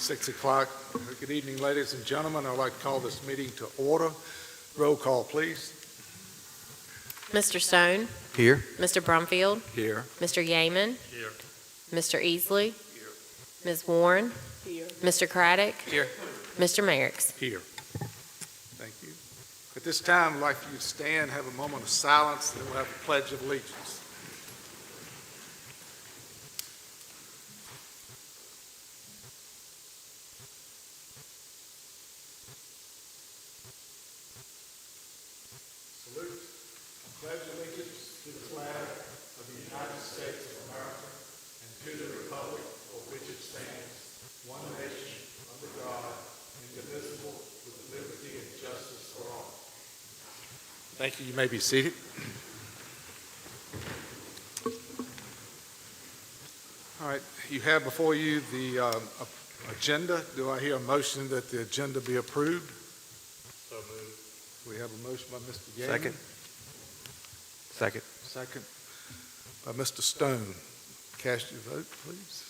6 o'clock. Good evening, ladies and gentlemen. I'd like to call this meeting to order. Roll call, please. Mr. Stone? Here. Mr. Brumfield? Here. Mr. Yeaman? Here. Mr. Easley? Here. Ms. Warren? Here. Mr. Craddock? Here. Mr. Merricks? Here. Thank you. At this time, I'd like for you to stand, have a moment of silence, then we'll have a pledge of allegiance. Salute. I pledge allegiance to the flag of the United States of America and to the republic for which it stands, one nation, under God, indivisible, with liberty and justice for all. Thank you. You may be seated. All right. You have before you the agenda. Do I hear a motion that the agenda be approved? So moved. We have a motion by Mr. Yeaman. Second. Second by Mr. Stone. Cast your vote, please.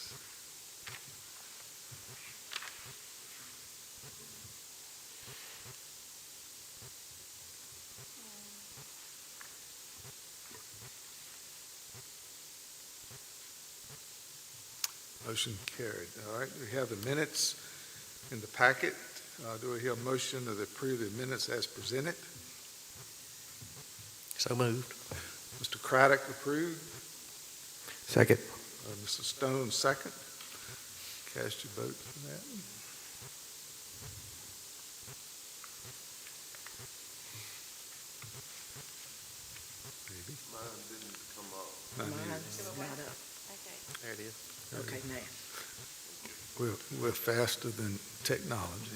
Motion carried. All right, we have the minutes in the packet. Do we hear a motion to approve the minutes as presented? So moved. Mr. Craddock approved. Second. Mr. Stone second. Cast your vote for that. Maybe. Mine didn't come up. Mine's not up. There it is. Okay, now. We're faster than technology.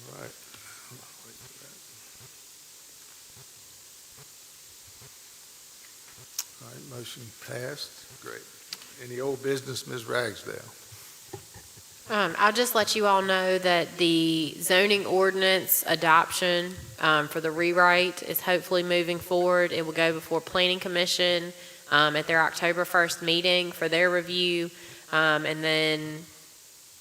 All right. Wait for that. All right, motion passed. Great. Any old business, Ms. Ragsdale? I'll just let you all know that the zoning ordinance adoption for the rewrite is hopefully moving forward. It will go before Planning Commission at their October 1st meeting for their review. And then,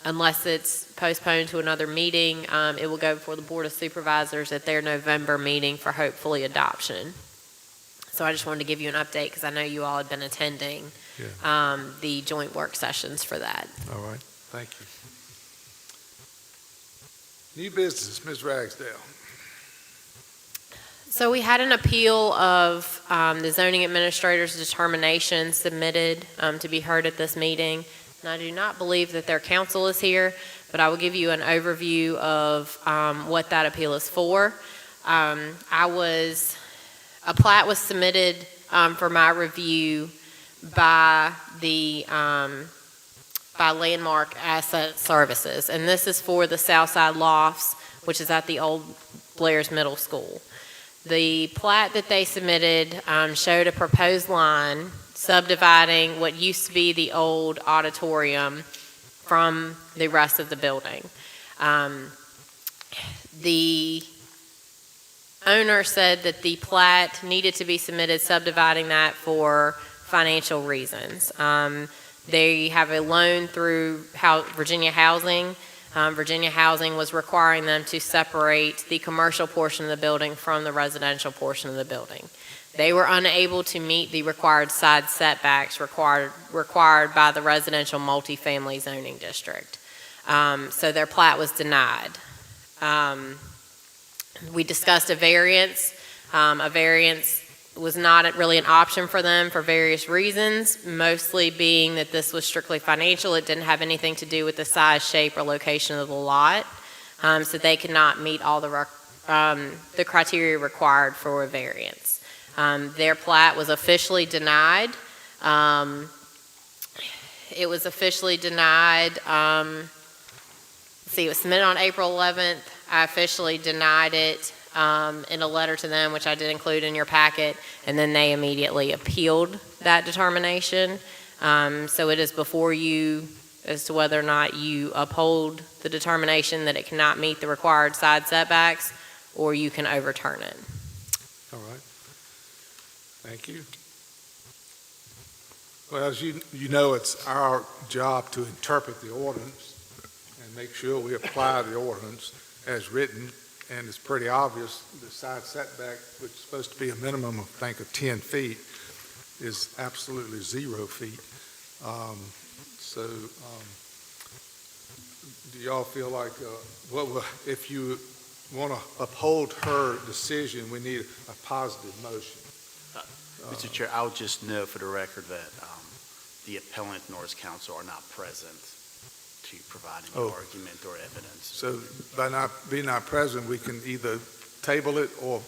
unless it's postponed to another meeting, it will go before the Board of Supervisors at their November meeting for hopefully adoption. So I just wanted to give you an update because I know you all had been attending the joint work sessions for that. All right, thank you. New business, Ms. Ragsdale. So we had an appeal of the zoning administrator's determination submitted to be heard at this meeting. And I do not believe that their counsel is here, but I will give you an overview of what that appeal is for. A plat was submitted for my review by the by Landmark Asset Services, and this is for the Southside Lofts, which is at the old Blair's Middle School. The plat that they submitted showed a proposed line subdividing what used to be the old auditorium from the rest of the building. The owner said that the plat needed to be submitted subdividing that for financial reasons. They have a loan through Virginia Housing. Virginia Housing was requiring them to separate the commercial portion of the building from the residential portion of the building. They were unable to meet the required side setbacks required by the residential multifamily zoning district. So their plat was denied. We discussed a variance. A variance was not really an option for them for various reasons, mostly being that this was strictly financial. It didn't have anything to do with the size, shape, or location of the lot, so they could not meet all the criteria required for a variance. Their plat was officially denied. It was officially denied. It was submitted on April 11th. I officially denied it in a letter to them, which I did include in your packet, and then they immediately appealed that determination. So it is before you as to whether or not you uphold the determination that it cannot meet the required side setbacks, or you can overturn it. All right. Thank you. Well, as you know, it's our job to interpret the ordinance and make sure we apply the ordinance as written, and it's pretty obvious the side setback, which is supposed to be a minimum of, I think, of 10 feet, is absolutely 0 feet. Do y'all feel like, if you want to uphold her decision, we need a positive motion? Mr. Chair, I'll just note for the record that the appellant nor his counsel are not present to provide any argument or evidence. So by being not present, we can either table it or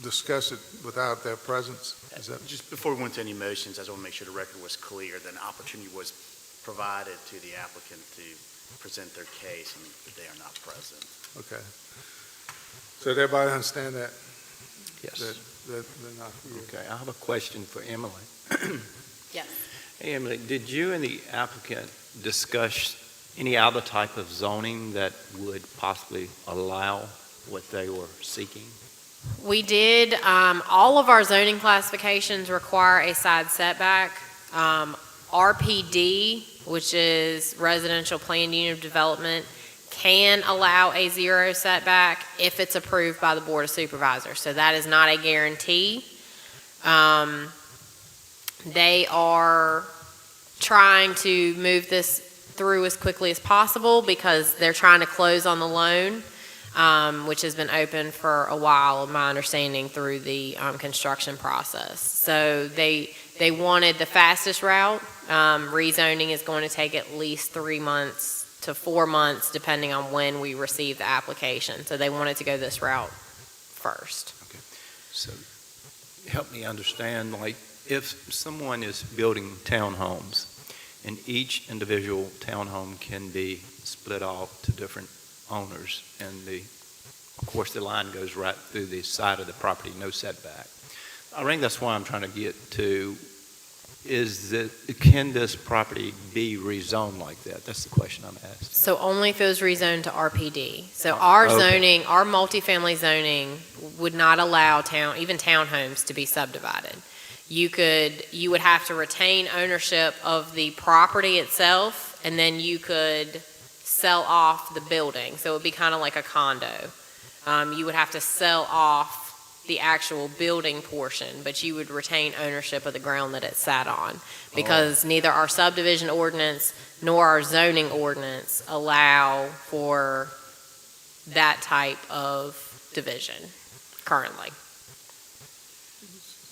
discuss it without their presence? Is that? Just before we went to any motions, I just want to make sure the record was clear that an opportunity was provided to the applicant to present their case, and they are not present. Okay. So did everybody understand that? Yes. That they're not here? Okay, I have a question for Emily. Yes. Hey, Emily, did you and the applicant discuss any other type of zoning that would possibly allow what they were seeking? We did. All of our zoning classifications require a side setback. RPD, which is Residential Planned Unit of Development, can allow a 0 setback if it's approved by the Board of Supervisors. So that is not a guarantee. They are trying to move this through as quickly as possible because they're trying to close on the loan, which has been open for a while, in my understanding, through the construction process. So they wanted the fastest route. Rezoning is going to take at least 3 months to 4 months, depending on when we receive the application. So they wanted to go this route first. Okay, so help me understand, like, if someone is building townhomes and each individual townhome can be split off to different owners, and of course the line goes right through the side of the property, no setback. I think that's why I'm trying to get to, is that, can this property be rezoned like that? That's the question I'm asking. So only if it was rezoned to RPD. So our zoning, our multifamily zoning would not allow even townhomes to be subdivided. You would have to retain ownership of the property itself, and then you could sell off the building. So it would be kind of like a condo. You would have to sell off the actual building portion, but you would retain ownership of the ground that it sat on, because neither our subdivision ordinance nor our zoning ordinance allow for that type of division currently,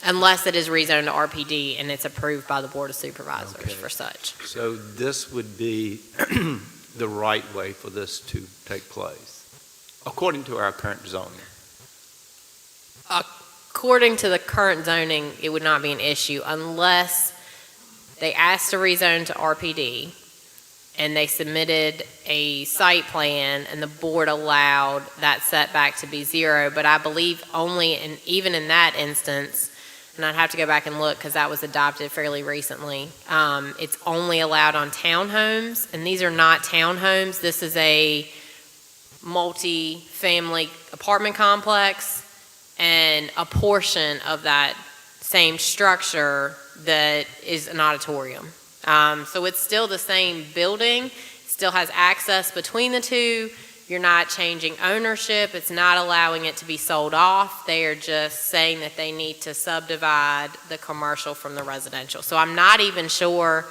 unless it is rezoned to RPD and it's approved by the Board of Supervisors for such. So this would be the right way for this to take place, according to our current zoning? According to the current zoning, it would not be an issue unless they asked to rezone to RPD and they submitted a site plan and the board allowed that setback to be 0. But I believe even in that instance, and I'd have to go back and look because that was adopted fairly recently, it's only allowed on townhomes, and these are not townhomes. This is a multi-family apartment complex, and a portion of that same structure that is an auditorium. So it's still the same building, still has access between the two. You're not changing ownership. It's not allowing it to be sold off. They are just saying that they need to subdivide the commercial from the residential. So I'm not even sure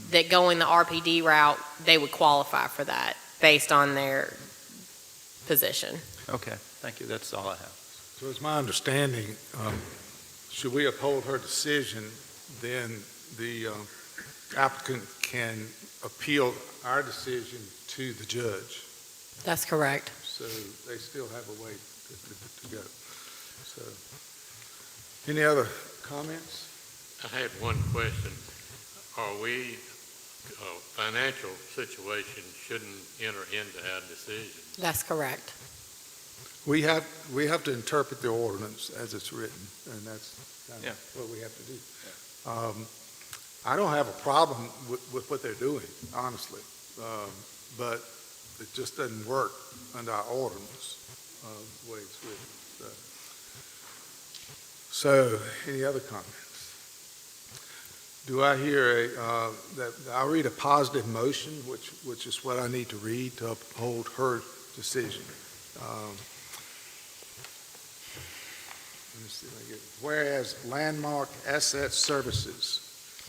that going the RPD route, they would qualify for that based on their position. Okay, thank you. That's all I have. So it's my understanding, should we uphold her decision, then the applicant can appeal our decision to the judge. That's correct. So they still have a way to go. So, any other comments? I had one question. Are we, financial situation shouldn't enter into our decision? That's correct. We have to interpret the ordinance as it's written, and that's kind of what we have to do. I don't have a problem with what they're doing, honestly, but it just doesn't work under our ordinance the way it's written. So, any other comments? Do I hear I'll read a positive motion, which is what I need to read to uphold her decision. Let me see if I get it. Whereas Landmark Asset Services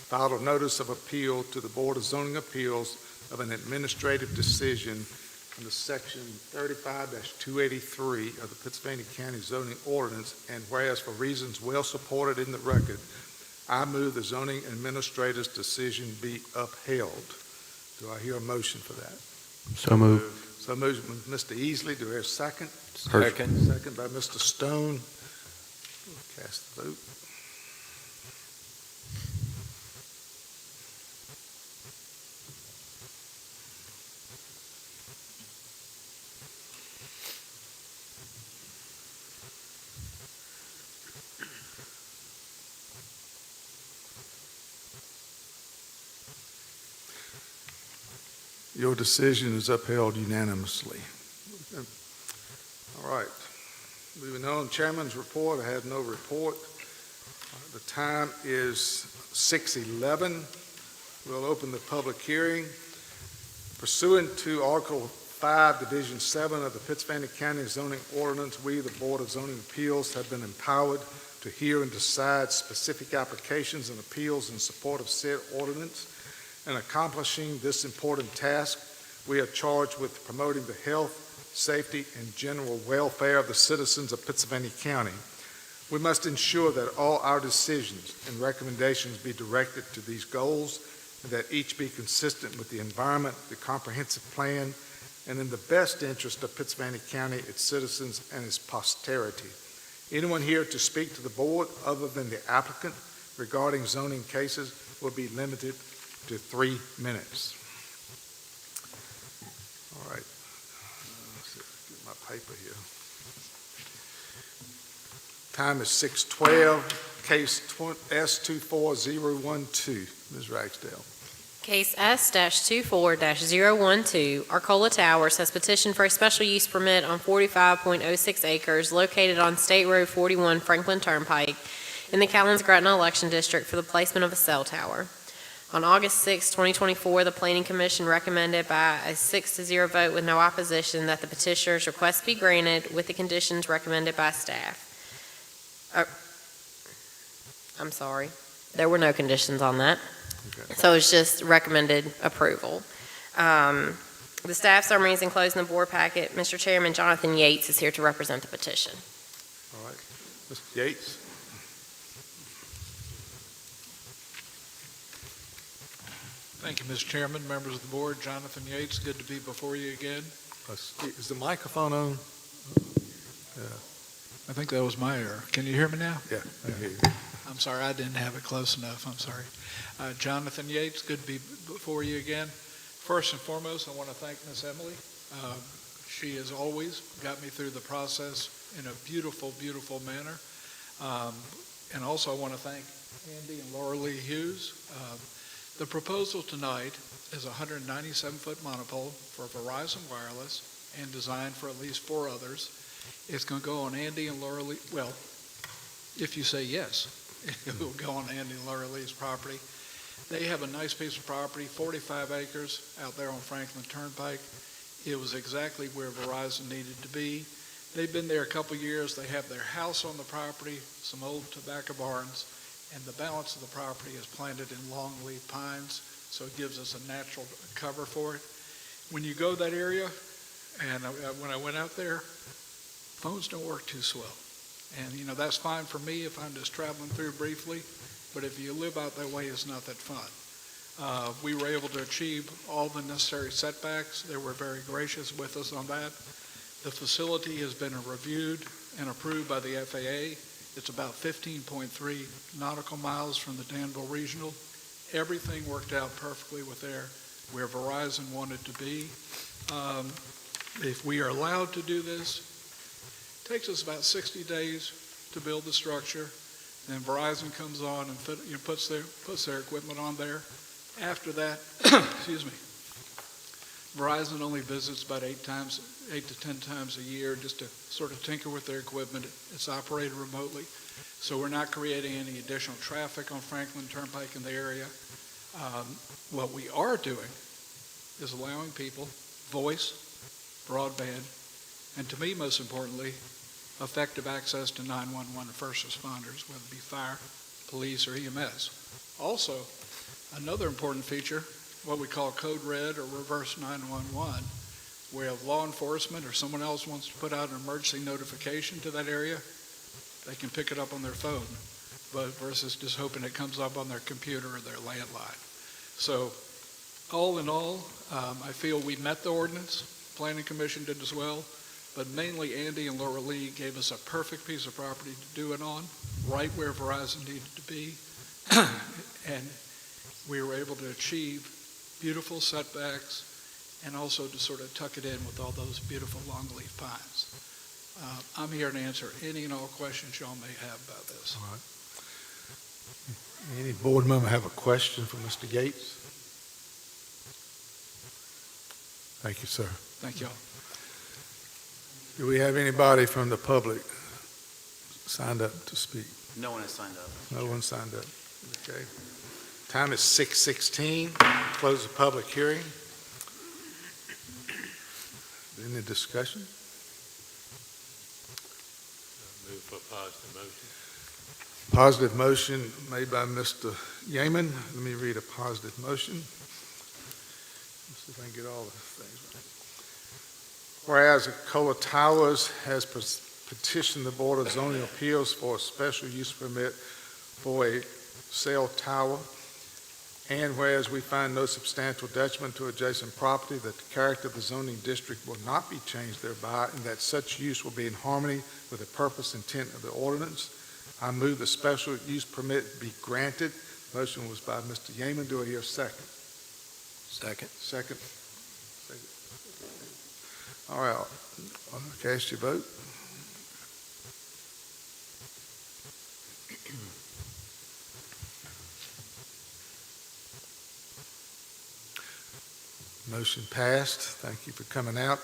filed a notice of appeal to the Board of Zoning Appeals of an administrative decision under Section 35-283 of the Pennsylvania County Zoning Ordinance, and whereas for reasons well supported in the record, I move the zoning administrator's decision be upheld. Do I hear a motion for that? So moved. So moved by Mr. Easley. Do I hear a second? Second. Second by Mr. Stone. Cast the vote. Your decision is upheld unanimously. All right. Moving on, Chairman's report. I have no report. The time is 6:11. We'll open the public hearing. Pursuant to Article 5, Division 7 of the Pennsylvania County Zoning Ordinance, we, the Board of Zoning Appeals, have been empowered to hear and decide specific applications and appeals in support of said ordinance. In accomplishing this important task, we are charged with promoting the health, safety, and general welfare of the citizens of Pennsylvania County. We must ensure that all our decisions and recommendations be directed to these goals, and that each be consistent with the environment, the comprehensive plan, and in the best interest of Pennsylvania County, its citizens, and its posterity. Anyone here to speak to the board other than the applicant regarding zoning cases will be limited to 3 minutes. All right. Let's see, get my paper here. Time is 6:12. Case S24012. Ms. Ragsdale. Case S-24-012, Arcola Towers has petitioned for a special use permit on 45.06 acres located on State Road 41 Franklin Turnpike in the Callens-Gretna election district for the placement of a cell tower. On August 6, 2024, the Planning Commission recommended by a 6-0 vote with no opposition that the petitioner's request be granted with the conditions recommended by staff. I'm sorry. There were no conditions on that. Okay. So it's just recommended approval. The staff summary is enclosed in the board packet. Mr. Chairman, Jonathan Yates is here to represent the petition. All right. Mr. Yates. Thank you, Mr. Chairman, members of the board. Jonathan Yates, good to be before you again. Is the microphone on? I think that was my error. Can you hear me now? Yeah, I hear you. I'm sorry, I didn't have it close enough. I'm sorry. Jonathan Yates, good to be before you again. First and foremost, I want to thank Miss Emily. She has always got me through the process in a beautiful, beautiful manner. And also I want to thank Andy and Laura Lee Hughes. The proposal tonight is a 197-foot monopole for Verizon Wireless and designed for at least 4 others. It's going to go on Andy and Laura Lee, well, if you say yes, it will go on Andy and Laura Lee's property. They have a nice piece of property, 45 acres out there on Franklin Turnpike. It was exactly where Verizon needed to be. They've been there a couple years. They have their house on the property, some old tobacco barns, and the balance of the property is planted in longleaf pines, so it gives us a natural cover for it. When you go that area, and when I went out there, phones don't work too swell. And, you know, that's fine for me if I'm just traveling through briefly, but if you live out that way, it's not that fun. We were able to achieve all the necessary setbacks. They were very gracious with us on that. The facility has been reviewed and approved by the FAA. It's about 15.3 nautical miles from the Danville Regional. Everything worked out perfectly with there where Verizon wanted to be. If we are allowed to do this, it takes us about 60 days to build the structure. Then Verizon comes on and puts their equipment on there. After that, excuse me, Verizon only visits about 8 times 8 to 10 times a year just to sort of tinker with their equipment. It's operated remotely, so we're not creating any additional traffic on Franklin Turnpike in the area. What we are doing is allowing people voice, broadband, and to me, most importantly, effective access to 911 first responders, whether it be fire, police, or EMS. Also, another important feature, what we call code red or reverse 911, where law enforcement or someone else wants to put out an emergency notification to that area, they can pick it up on their phone, but versus just hoping it comes up on their computer or their landline. So all in all, I feel we met the ordinance. Planning Commission did as well, but mainly Andy and Laura Lee gave us a perfect piece of property to do it on, right where Verizon needed to be. And we were able to achieve beautiful setbacks and also to sort of tuck it in with all those beautiful longleaf pines. I'm here to answer any and all questions y'all may have about this. All right. Any board member have a question for Mr. Gates? Thank you, sir. Thank y'all. Do we have anybody from the public signed up to speak? No one has signed up. No one signed up. Okay. Time is 6:16. Close the public hearing. Any discussion? Move for positive motion. Positive motion made by Mr. Yeaman. Let me read a positive motion. Let's see if I can get all the things right. Whereas Cola Towers has petitioned the Board of Zoning Appeals for a special use permit for a cell tower, and whereas we find no substantial detriment to adjacent property, that the character of the zoning district will not be changed thereby, and that such use will be in harmony with the purpose and intent of the ordinance, I move the special use permit be granted. Motion was by Mr. Yeaman. Do I hear a second? Second. Second. All right. Cast your vote. Motion passed. Thank you for coming out.